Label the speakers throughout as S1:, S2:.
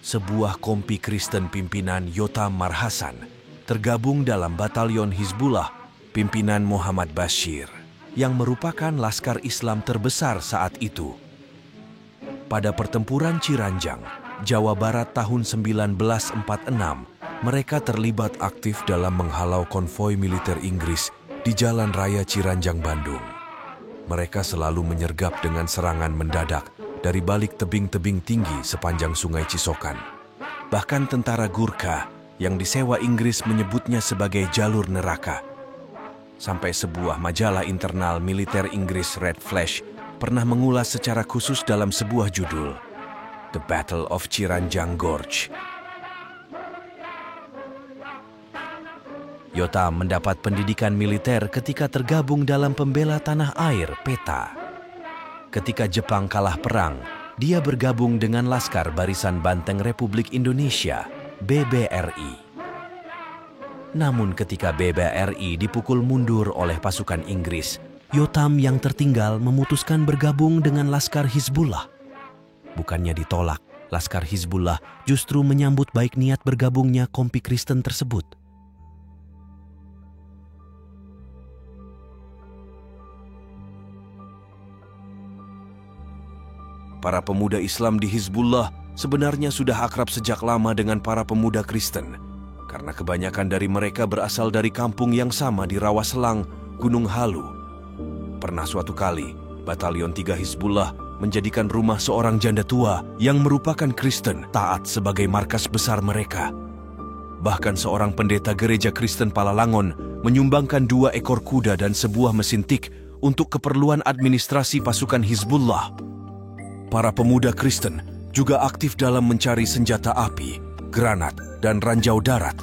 S1: sebuah kompi Kristen pimpinan Yotam Marhasan tergabung dalam batalion Hizbullah pimpinan Muhammad Bashir yang merupakan laskar Islam terbesar saat itu. Pada pertempuran Ciranjang, Jawa Barat tahun 1946, mereka terlibat aktif dalam menghalau konvoi militer Inggris di Jalan Raya Ciranjang, Bandung. Mereka selalu menyergap dengan serangan mendadak dari balik tebing-tebing tinggi sepanjang Sungai Cisokan. Bahkan tentara Gurkha yang disewa Inggris menyebutnya sebagai jalur neraka. Sampai sebuah majalah internal militer Inggris, Red Flash, pernah mengulas secara khusus dalam sebuah judul, The Battle of Ciranjang Gorge. Yotam mendapat pendidikan militer ketika tergabung dalam Pembela Tanah Air, PETA. Ketika Jepang kalah perang, dia bergabung dengan Laskar Barisan Banteng Republik Indonesia, BBRI. Namun ketika BBRI dipukul mundur oleh pasukan Inggris, Yotam yang tertinggal memutuskan bergabung dengan Laskar Hizbullah. Bukannya ditolak, Laskar Hizbullah justru menyambut baik niat bergabungnya kompi Kristen tersebut. Para pemuda Islam di Hizbullah sebenarnya sudah akrab sejak lama dengan para pemuda Kristen, karena kebanyakan dari mereka berasal dari kampung yang sama di Rawaselang, Gunung Halu. Pernah suatu kali, Batalion 3 Hizbullah menjadikan rumah seorang janda tua yang merupakan Kristen taat sebagai markas besar mereka. Bahkan seorang pendeta gereja Kristen Palalangon menyumbangkan 2 ekor kuda dan sebuah mesin tik untuk keperluan administrasi pasukan Hizbullah. Para pemuda Kristen juga aktif dalam mencari senjata api, granat, dan ranjau darat.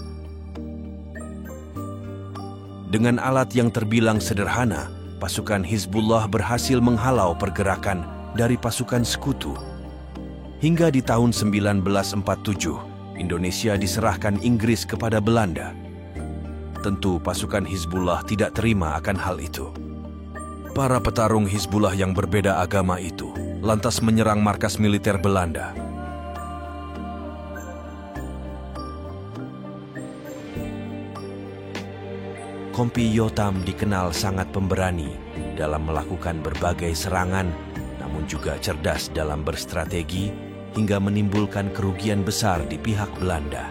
S1: Dengan alat yang terbilang sederhana, pasukan Hizbullah berhasil menghalau pergerakan dari pasukan sekutu. Hingga di tahun 1947, Indonesia diserahkan Inggris kepada Belanda. Tentu pasukan Hizbullah tidak terima akan hal itu. Para petarung Hizbullah yang berbeda agama itu lantas menyerang markas militer Belanda. Kompi Yotam dikenal sangat pemberani dalam melakukan berbagai serangan, namun juga cerdas dalam berstrategi hingga menimbulkan kerugian besar di pihak Belanda.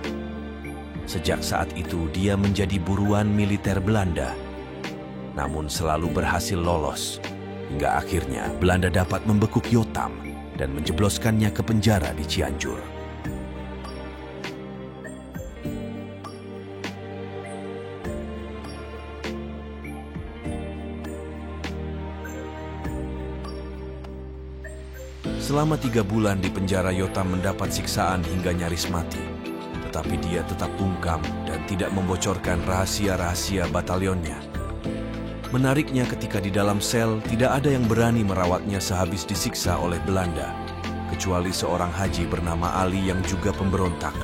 S1: Sejak saat itu dia menjadi buruan militer Belanda, namun selalu berhasil lolos, hingga akhirnya Belanda dapat membekuk Yotam dan menjebloskannya ke penjara di Cianjur. Selama 3 bulan di penjara, Yotam mendapat siksaan hingga nyaris mati. Tetapi dia tetap bungkam dan tidak membocorkan rahasia-rahasia batalionnya. Menariknya, ketika di dalam sel, tidak ada yang berani merawatnya sehabis disiksa oleh Belanda, kecuali seorang haji bernama Ali yang juga pemberontak.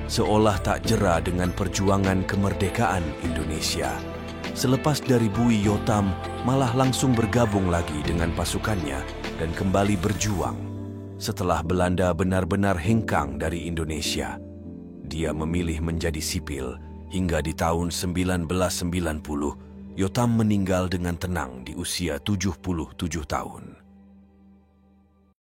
S1: Seolah tak jera dengan perjuangan kemerdekaan Indonesia, selepas dari bui, Yotam malah langsung bergabung lagi dengan pasukannya dan kembali berjuang. Setelah Belanda benar-benar hengkang dari Indonesia, dia memilih menjadi sipil hingga di tahun 1990, Yotam meninggal dengan tenang di usia 77 tahun.